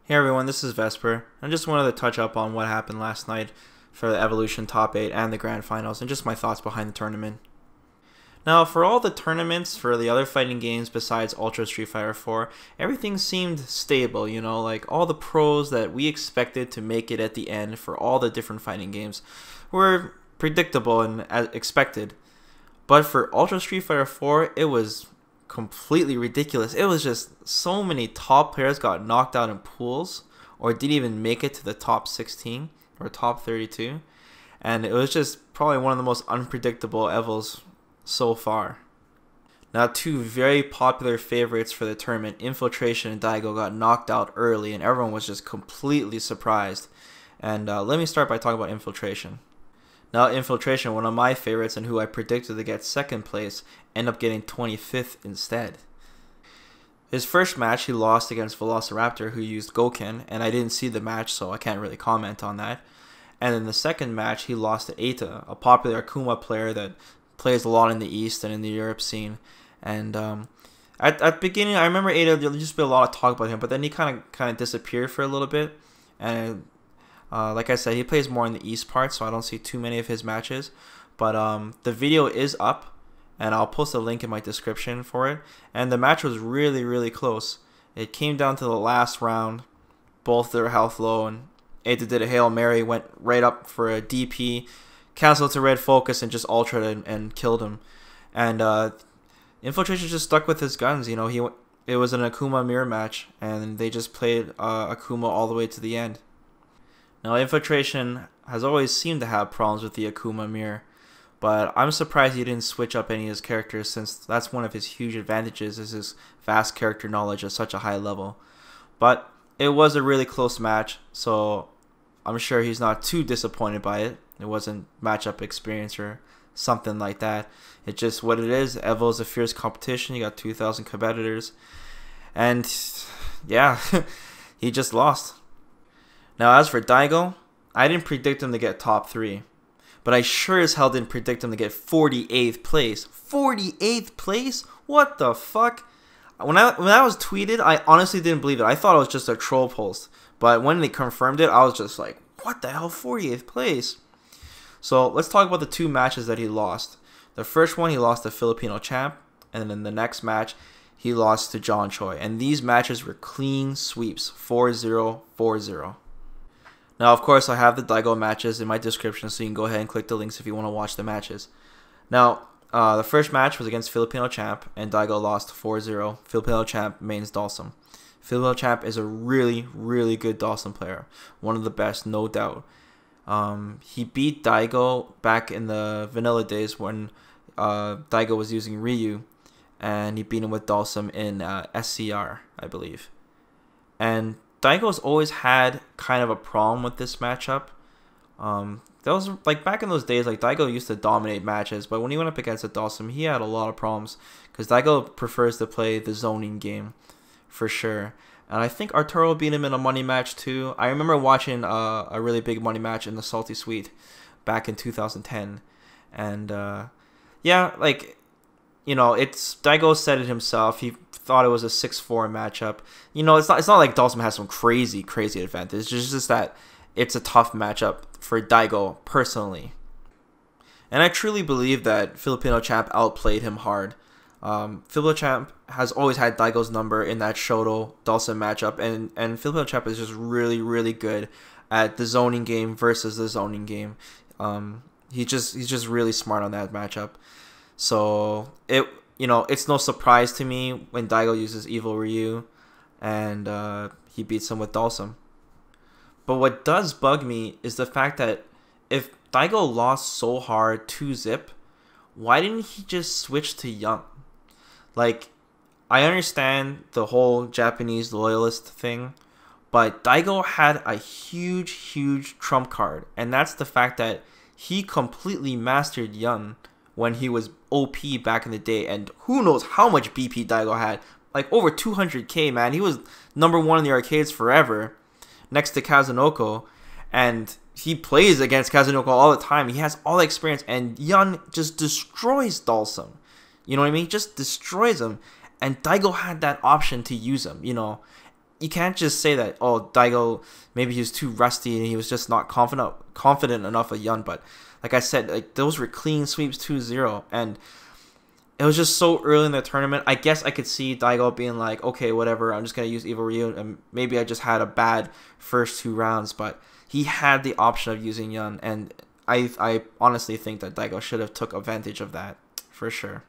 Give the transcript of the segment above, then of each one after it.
Hey everyone, this is Vesper. I just wanted to touch up on what happened last night for the Evolution Top 8 and the Grand Finals and just my thoughts behind the tournament. Now, for all the tournaments for the other fighting games besides Ultra Street Fighter 4, everything seemed stable, like all the pros that we expected to make it at the end for all the different fighting games were predictable and as expected. But for Ultra Street Fighter 4, it was completely ridiculous. It was just so many top players got knocked out in pools or didn't even make it to the top 16 or top 32, and it was just probably one of the most unpredictable evos so far. Now, two very popular favorites for the tournament, Infiltration and Daigo, got knocked out early, and everyone was just completely surprised. And let me start by talking about Infiltration. Now, Infiltration, one of my favorites and who I predicted to get second place, ended up getting 25th instead. His first match, he lost against Velociraptor, who used Goken, and I didn't see the match, so I can't really comment on that. And in the second match, he lost to Eita, a popular Akuma player that plays a lot in the East and in the Europe scene. And at the beginning, I remember Eita, there used to be a lot of talk about him, but then he kind of disappeared for a little bit. And like I said, he plays more in the East part, so I don't see too many of his matches. But the video is up, and I'll post a link in my description for it. And the match was really, really close. It came down to the last round. Both their health low, and Eita did a Hail Mary, went right up for a DP, canceled to red focus, and just ultraed and killed him. And Infiltration just stuck with his guns. It was an Akuma mirror match, and they just played Akuma all the way to the end. Now, Infiltration has always seemed to have problems with the Akuma mirror, but I'm surprised he didn't switch up any of his characters, since that's one of his huge advantages, is his vast character knowledge at such a high level. But it was a really close match, so I'm sure he's not too disappointed by it. It wasn't matchup experience or something like that. It's just what it is. Evo is a fierce competition. You got 2,000 competitors, and yeah, he just lost. Now, as for Daigo, I didn't predict him to get top 3, but I sure as hell didn't predict him to get 48th place. 48th place? What the fuck? When I was tweeted, I honestly didn't believe it. I thought it was just a troll post, but when they confirmed it, I was just like, what the hell, 48th place? So let's talk about the two matches that he lost. The first one, he lost to Filipino Champ, and then the next match, he lost to John Choi. And these matches were clean sweeps, 4-0, 4-0. Now, of course, I have the Daigo matches in my description, so you can go ahead and click the links if you want to watch the matches. Now, the first match was against Filipino Champ, and Daigo lost 4-0. Filipino Champ mains Dalsum. Filipino Champ is a really, really good Dalsum player. One of the best, no doubt. He beat Daigo back in the vanilla days when Daigo was using Ryu, and he beat him with Dalsum in SCR, I believe. And Daigo's always had kind of a problem with this matchup. That was like back in those days, like Daigo used to dominate matches, but when he went up against a Dalsum, he had a lot of problems because Daigo prefers to play the zoning game for sure. And I think Arturo beat him in a money match too. I remember watching a really big money match in the Salty Suite back in 2010, and yeah, like it's Daigo said it himself. He thought it was a 6-4 matchup. It's not like Dalsum has some crazy advantage. It's just that it's a tough matchup for Daigo personally. And I truly believe that Filipino Champ outplayed him hard. Filipino Champ has always had Daigo's number in that Shoto Dalsum matchup, and Filipino Champ is just really, really good at the zoning game versus the zoning game. He's just really smart on that matchup. So it's no surprise to me when Daigo uses Evil Ryu, and he beats him with Dalsum. But what does bug me is the fact that if Daigo lost so hard to Zip, why didn't he just switch to Young? Like, I understand the whole Japanese loyalist thing, but Daigo had a huge trump card, and that's the fact that he completely mastered Young when he was OP back in the day, and who knows how much BP Daigo had. Like over 200k, man. He was #1 in the arcades forever, next to Kazunoko, and he plays against Kazunoko all the time. He has all the experience, and Yun just destroys Dalsum. You know what I mean? Just destroys him. And Daigo had that option to use him, you can't just say that, oh, Daigo, maybe he was too rusty and he was just not confident enough of Yun. But like I said, like those were clean sweeps 2-0, and it was just so early in the tournament. I guess I could see Daigo being like, okay, whatever, I'm just going to use Evil Ryu, and maybe I just had a bad first 2 rounds, but he had the option of using Yun, and I honestly think that Daigo should have took advantage of that, for sure.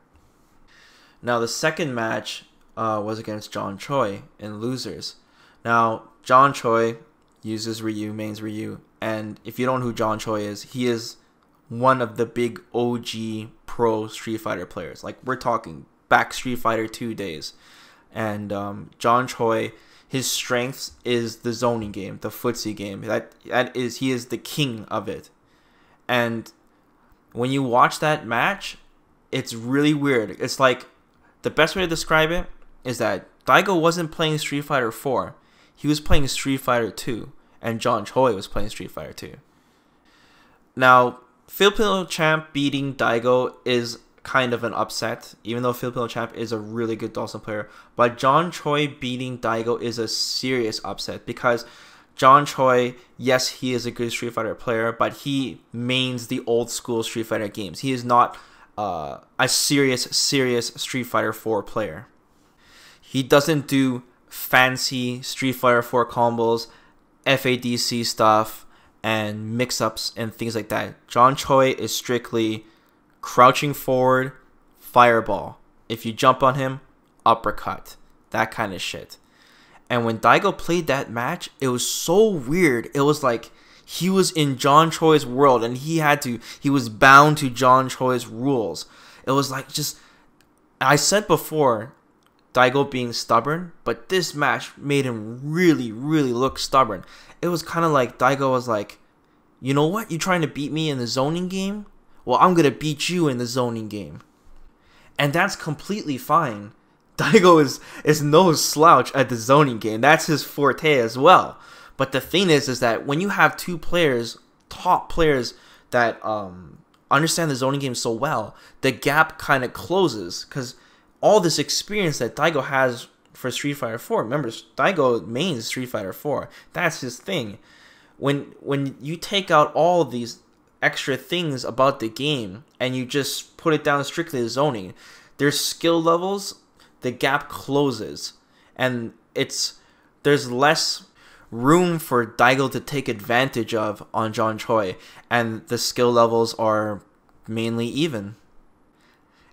Now, the second match was against John Choi in losers. Now, John Choi uses Ryu, mains Ryu, and if you don't know who John Choi is, he is one of the big OG pro Street Fighter players. Like, we're talking back Street Fighter 2 days. And John Choi, his strengths is the zoning game, the footsie game. He is the king of it. And when you watch that match, it's really weird. It's like, the best way to describe it is that Daigo wasn't playing Street Fighter 4. He was playing Street Fighter 2. And John Choi was playing Street Fighter 2. Now, Filipino Champ beating Daigo is kind of an upset, even though Filipino Champ is a really good Dawson player. But John Choi beating Daigo is a serious upset, because John Choi, yes, he is a good Street Fighter player, but he mains the old school Street Fighter games. He is not a serious Street Fighter 4 player. He doesn't do fancy Street Fighter 4 combos, FADC stuff, and mix-ups and things like that. John Choi is strictly crouching forward, fireball. If you jump on him, uppercut. That kind of shit. And when Daigo played that match, it was so weird. It was like he was in John Choi's world, and he was bound to John Choi's rules. It was like, just, I said before, Daigo being stubborn, but this match made him really, really look stubborn. It was kind of like Daigo was like, you know what? You trying to beat me in the zoning game? Well, I'm going to beat you in the zoning game. And that's completely fine. Daigo is no slouch at the zoning game. That's his forte as well. But the thing is that when you have two players, top players that understand the zoning game so well, the gap kind of closes, because all this experience that Daigo has for Street Fighter 4. Remember, Daigo mains Street Fighter 4. That's his thing. When you take out all these extra things about the game and you just put it down strictly to zoning, there's skill levels, the gap closes, and there's less room for Daigo to take advantage of on John Choi, and the skill levels are mainly even.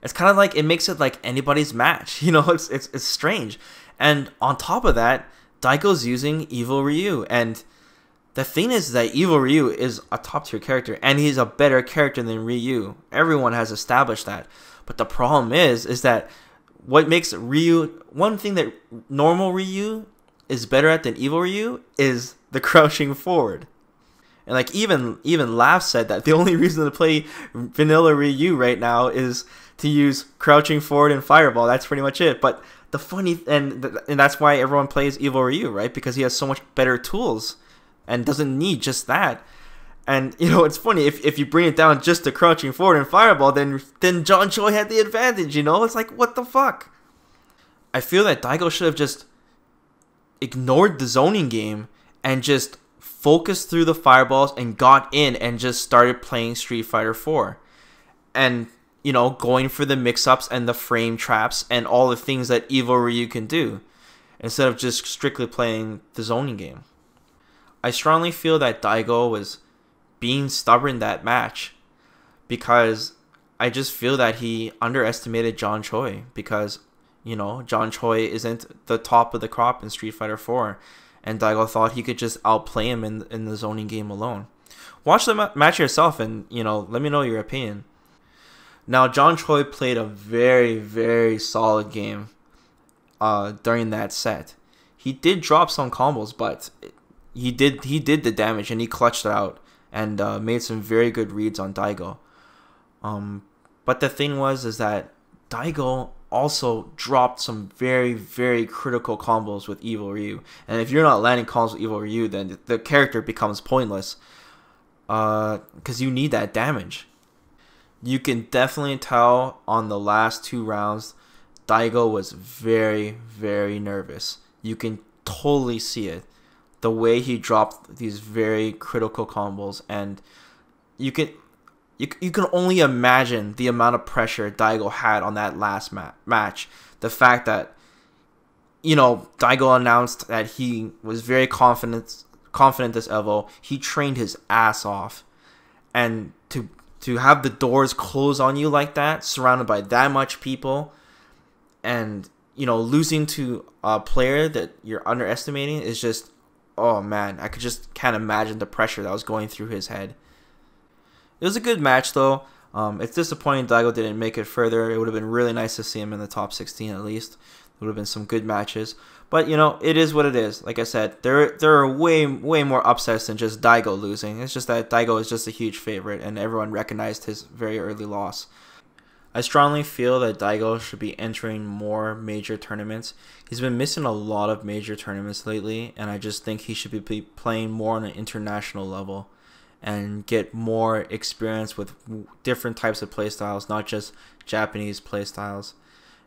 It's kind of like, it makes it like anybody's match, you know. It's strange. And on top of that, Daigo's using Evil Ryu, and the thing is that Evil Ryu is a top tier character, and he's a better character than Ryu. Everyone has established that. But the problem is that what makes Ryu, one thing that normal Ryu is better at than Evil Ryu is the crouching forward. And like even Laugh said that the only reason to play vanilla Ryu right now is to use crouching forward and fireball. That's pretty much it. But the funny, and that's why everyone plays Evil Ryu, right? Because he has so much better tools and doesn't need just that. And you know, it's funny, if you bring it down just to crouching forward and fireball, then John Choi had the advantage, you know? It's like, what the fuck? I feel that Daigo should have just ignored the zoning game and just focused through the fireballs and got in and just started playing Street Fighter 4. And, you know, going for the mix-ups and the frame traps and all the things that Evil Ryu can do, instead of just strictly playing the zoning game. I strongly feel that Daigo was being stubborn that match, because I just feel that he underestimated John Choi, because, you know, John Choi isn't the top of the crop in Street Fighter 4, and Daigo thought he could just outplay him in the zoning game alone. Watch the match yourself and, you know, let me know your opinion. Now, John Choi played a very, very solid game during that set. He did drop some combos, but he did the damage, and he clutched it out and made some very good reads on Daigo. But the thing is that Daigo also dropped some very, very critical combos with Evil Ryu. And if you're not landing combos with Evil Ryu, then the character becomes pointless, because you need that damage. You can definitely tell on the last 2 rounds, Daigo was very, very nervous. You can totally see it. The way he dropped these very critical combos, and you can only imagine the amount of pressure Daigo had on that last match. The fact that, you know, Daigo announced that he was very confident this Evo. He trained his ass off, and to have the doors close on you like that, surrounded by that much people, and, you know, losing to a player that you're underestimating is just, oh man, I can't imagine the pressure that was going through his head. It was a good match though. It's disappointing Daigo didn't make it further. It would have been really nice to see him in the top 16 at least. It would have been some good matches. But, you know, it is what it is. Like I said, there are way more upsets than just Daigo losing. It's just that Daigo is just a huge favorite, and everyone recognized his very early loss. I strongly feel that Daigo should be entering more major tournaments. He's been missing a lot of major tournaments lately, and I just think he should be playing more on an international level and get more experience with different types of playstyles, not just Japanese playstyles.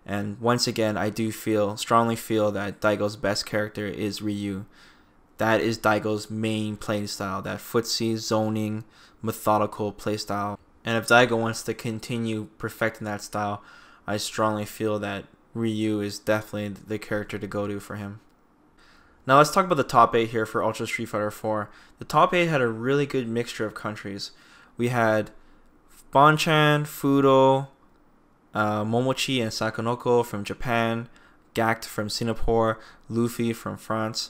And once again, I do strongly feel that Daigo's best character is Ryu. That is Daigo's main playstyle, that footsie, zoning, methodical playstyle. And if Daigo wants to continue perfecting that style, I strongly feel that Ryu is definitely the character to go to for him. Now let's talk about the top 8 here for Ultra Street Fighter 4. The top 8 had a really good mixture of countries. We had Bonchan, Fudo, Momochi and Sakonoko from Japan, Gact from Singapore, Luffy from France,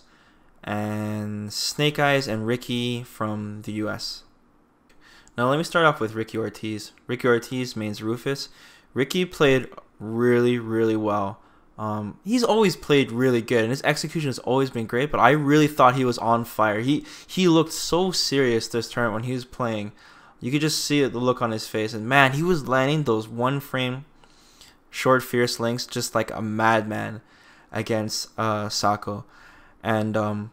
and Snake Eyes and Ricky from the US. Now let me start off with Ricky Ortiz. Ricky Ortiz means Rufus. Ricky played really well. He's always played really good, and his execution has always been great, but I really thought he was on fire. He looked so serious this turn when he was playing. You could just see the look on his face, and man, he was landing those one frame short fierce links just like a madman against Sako. And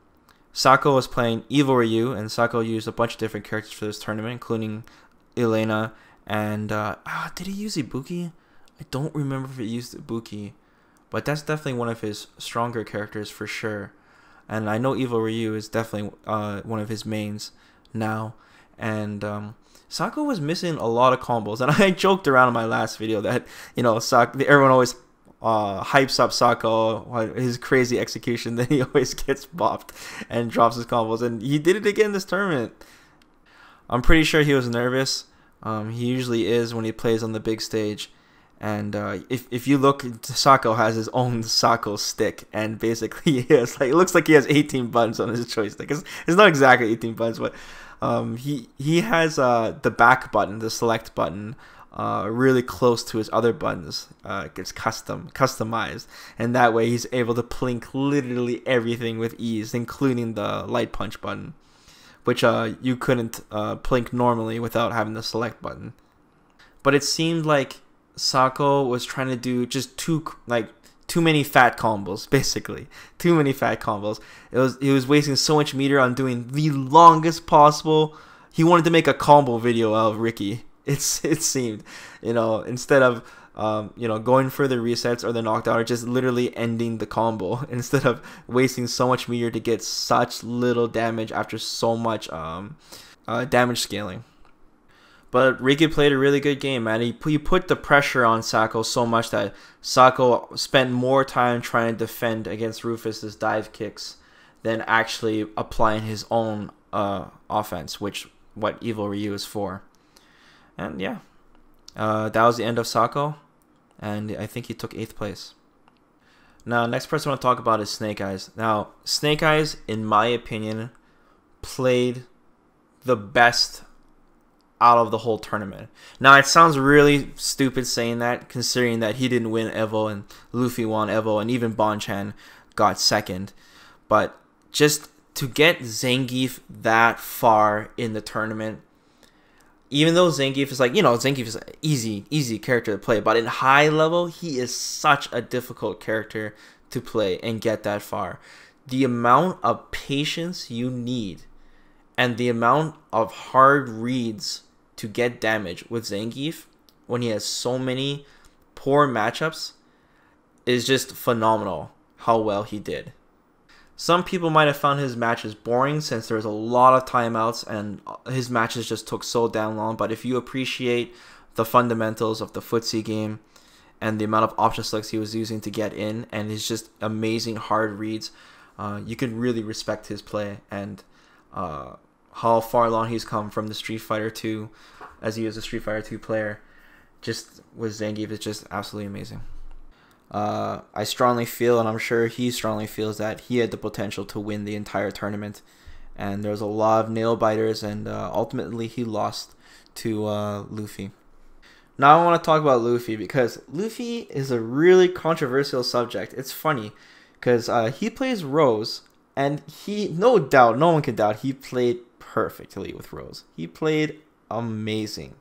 Sako was playing Evil Ryu, and Sako used a bunch of different characters for this tournament, including Elena, and did he use Ibuki? I don't remember if he used Ibuki, but that's definitely one of his stronger characters for sure. And I know Evil Ryu is definitely one of his mains now. And Sako was missing a lot of combos, and I joked around in my last video that, you know, everyone always hypes up Sako, his crazy execution, then he always gets bopped and drops his combos, and he did it again this tournament. I'm pretty sure he was nervous. He usually is when he plays on the big stage. And if you look, Sako has his own Sako stick, and basically he has, like, it looks like he has 18 buttons on his Choi stick. It's not exactly 18 buttons, but he has the back button, the select button, really close to his other buttons. It's customized, and that way he's able to plink literally everything with ease, including the light punch button, which you couldn't plink normally without having the select button. But it seemed like Sako was trying to do just too many fat combos, basically. Too many fat combos. He was wasting so much meter on doing the longest possible. He wanted to make a combo video out of Ricky. It seemed, you know, instead of you know, going for the resets or the knockdown, or just literally ending the combo instead of wasting so much meter to get such little damage after so much damage scaling. But Ricky played a really good game, man. He put the pressure on Sako so much that Sako spent more time trying to defend against Rufus's dive kicks than actually applying his own offense, which what Evil Ryu is for. And yeah, that was the end of Sako, and I think he took 8th place. Now, next person I want to talk about is Snake Eyes. Now, Snake Eyes, in my opinion, played the best out of the whole tournament. Now, it sounds really stupid saying that, considering that he didn't win Evo and Luffy won Evo and even Bonchan got 2nd. But just to get Zangief that far in the tournament, even though Zangief is like, you know, Zangief is an easy character to play, but in high level, he is such a difficult character to play and get that far. The amount of patience you need and the amount of hard reads to get damage with Zangief when he has so many poor matchups is just phenomenal how well he did. Some people might have found his matches boring since there was a lot of timeouts and his matches just took so damn long. But if you appreciate the fundamentals of the footsie game and the amount of option selects he was using to get in and his just amazing hard reads, you can really respect his play and how far along he's come from the Street Fighter 2 as he is a Street Fighter 2 player. Just with Zangief is just absolutely amazing. I strongly feel, and I'm sure he strongly feels, that he had the potential to win the entire tournament. And there was a lot of nail biters, and ultimately he lost to Luffy. Now I want to talk about Luffy because Luffy is a really controversial subject. It's funny because he plays Rose, and he, no doubt, no one can doubt, he played perfectly with Rose. He played amazing.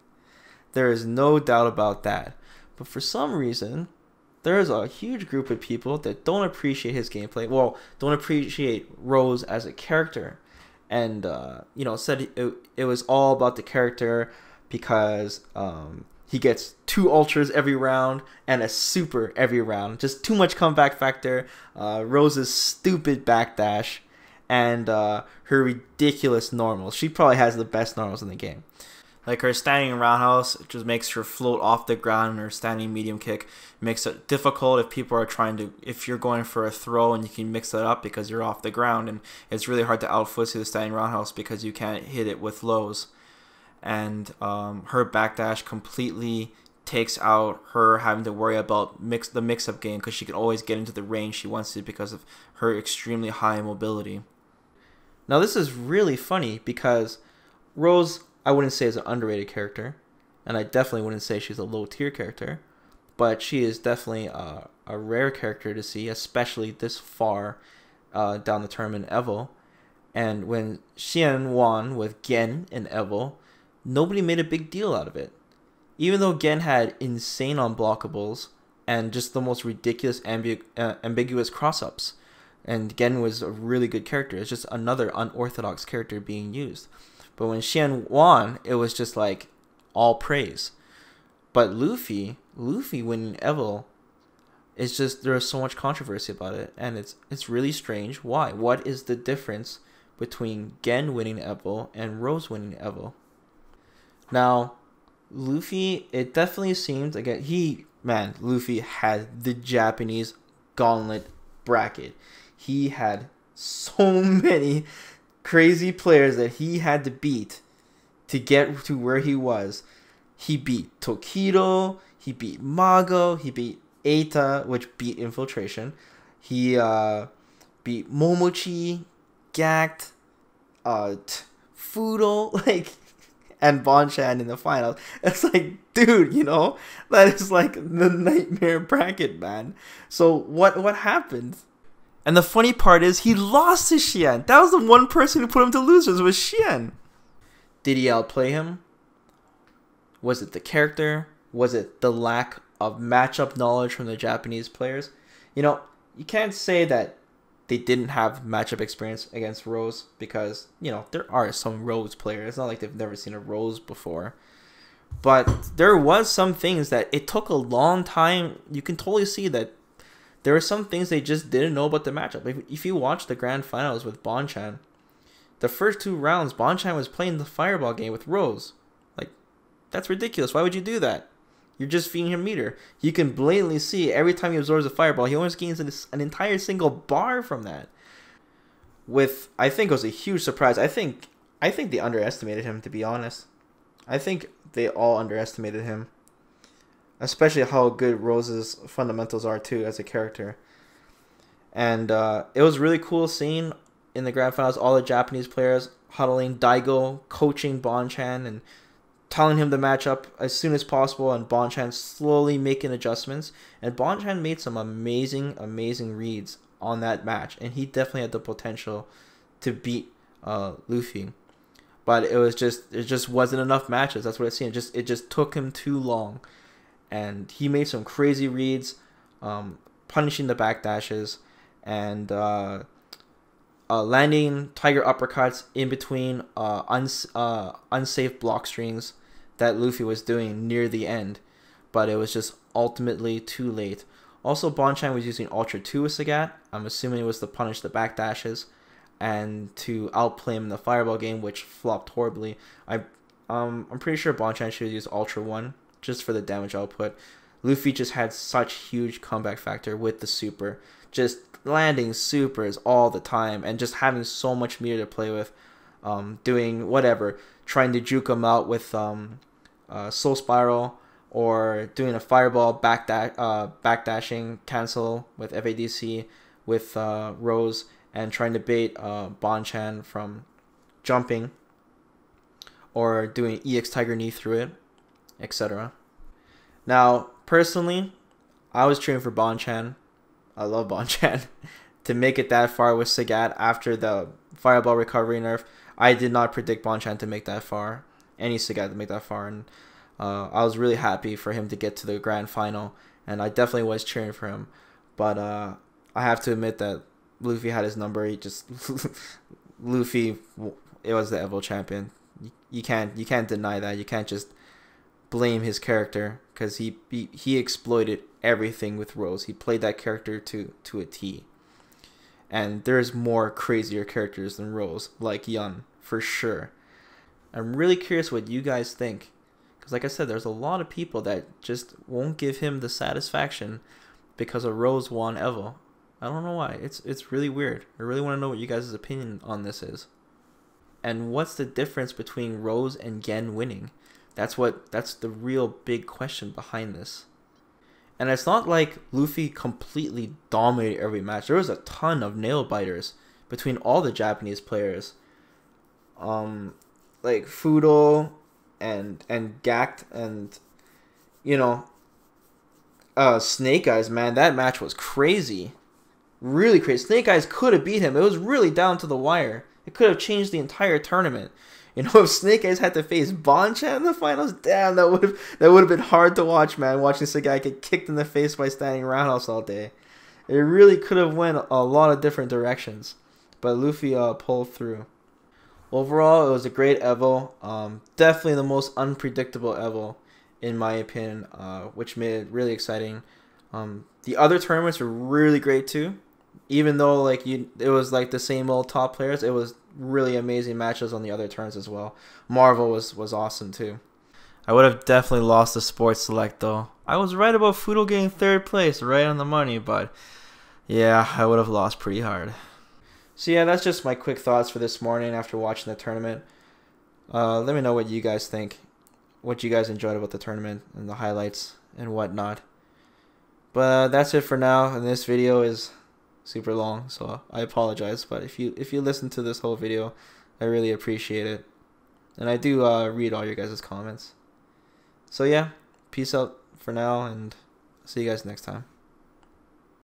There is no doubt about that. But for some reason, there is a huge group of people that don't appreciate his gameplay. Well, don't appreciate Rose as a character. And, you know, said it was all about the character because he gets 2 ultras every round and a super every round. Just too much comeback factor. Rose's stupid backdash and her ridiculous normals. She probably has the best normals in the game. Like her standing roundhouse just makes her float off the ground, and her standing medium kick makes it difficult if people are trying to, if you're going for a throw and you can mix that up because you're off the ground, and it's really hard to outfoot the standing roundhouse because you can't hit it with lows. And her backdash completely takes out her having to worry about the mix-up game because she can always get into the range she wants to because of her extremely high mobility. Now this is really funny because Rose, I wouldn't say is an underrated character, and I definitely wouldn't say she's a low-tier character, but she is definitely a rare character to see, especially this far down the tournament in Evo. And when Xian won with Gen in Evo, nobody made a big deal out of it. Even though Gen had insane unblockables and just the most ridiculous ambiguous cross-ups, and Gen was a really good character. It's just another unorthodox character being used. But when Xian won, it was just like all praise. But Luffy winning Evo, it's just, there's so much controversy about it, and it's really strange. Why? What is the difference between Gen winning Evo and Rose winning Evo? Now, Luffy, it definitely seemed again Luffy had the Japanese gauntlet bracket. He had so many crazy players that he had to beat to get to where he was. He beat Tokido, he beat Mago, he beat Eita, which beat Infiltration. He beat Momochi, Gact, Fudo, and Bonchan in the finals. It's like, dude, you know, that is like the nightmare bracket, man. So what happened? And the funny part is he lost to Xian. That was the one person who put him to losers, was Xian. Did he outplay him? Was it the character? Was it the lack of matchup knowledge from the Japanese players? You know, you can't say that they didn't have matchup experience against Rose because, you know, there are some Rose players. It's not like they've never seen a Rose before. But there was some things that it took a long time. You can totally see that there were some things they just didn't know about the matchup. If you watch the grand finals with Bonchan, the first 2 rounds, Bonchan was playing the fireball game with Rose. Like, that's ridiculous. Why would you do that? You're just feeding him meter. You can blatantly see every time he absorbs a fireball, he almost gains an entire single bar from that. I think it was a huge surprise. I think they underestimated him, to be honest. I think they all underestimated him. Especially how good Rose's fundamentals are too as a character. And it was really cool seeing in the grand finals all the Japanese players huddling, Daigo coaching Bonchan and telling him the matchup as soon as possible, and Bonchan slowly making adjustments. And Bonchan made some amazing reads on that match, and he definitely had the potential to beat Luffy. But it just wasn't enough matches. That's what it seemed. It just took him too long. And he made some crazy reads, punishing the backdashes, and landing tiger uppercuts in between unsafe block strings that Luffy was doing near the end. But it was just ultimately too late. Also, Bonchan was using Ultra 2 with Sagat. I'm assuming it was to punish the backdashes and to outplay him in the Fireball game, which flopped horribly. I'm pretty sure Bonchan should have used Ultra 1 just for the damage output. Luffy just had such huge comeback factor with the super. Just landing supers all the time and just having so much meter to play with. Doing whatever. Trying to juke him out with Soul Spiral, or doing a Fireball backdashing cancel with FADC with Rose, and trying to bait Bonchan from jumping, or doing EX Tiger Knee through it, etc. Now, personally, I was cheering for Bonchan. I love Bonchan. To make it that far with Sagat after the Fireball recovery nerf, I did not predict Bonchan to make that far. Any Sagat to make that far, and I was really happy for him to get to the grand final, and I definitely was cheering for him. But I have to admit that Luffy had his number. He just Luffy, it was the Evo champion. You can't deny that. You can't just blame his character, because he exploited everything with Rose. He played that character to a T. And there's more crazier characters than Rose, like Yun, for sure. I'm really curious what you guys think, because like I said, there's a lot of people that just won't give him the satisfaction because of Rose won Evo. I don't know why. It's really weird. I really want to know what you guys' opinion on this is. And what's the difference between Rose and Gen winning? That's the real big question behind this. And it's not like Luffy completely dominated every match. There was a ton of nail biters between all the Japanese players. Like Fudo and Gact and, you know, Snake Eyes, man. That match was crazy. Really crazy. Snake Eyes could have beat him. It was really down to the wire. It could have changed the entire tournament. You know, if Snake Eyes had to face Bonchan in the finals, damn, that would have been hard to watch, man. Watching this guy get kicked in the face by standing roundhouse all day. It really could have went a lot of different directions, but Luffy pulled through. Overall, it was a great Evo. Definitely the most unpredictable Evo, in my opinion, which made it really exciting. The other tournaments were really great too. Even though it was like the same old top players, it was really amazing matches on the other turns as well. Marvel was awesome too. I would have definitely lost the sports select though. I was right about Fudo getting third place, right on the money, but yeah, I would have lost pretty hard. So yeah, that's just my quick thoughts for this morning after watching the tournament. Let me know what you guys think, what you guys enjoyed about the tournament and the highlights and whatnot. But that's it for now, and this video is super long, so I apologize, but if you listen to this whole video, I really appreciate it, and I do read all your guys' comments. So yeah, peace out for now, and see you guys next time.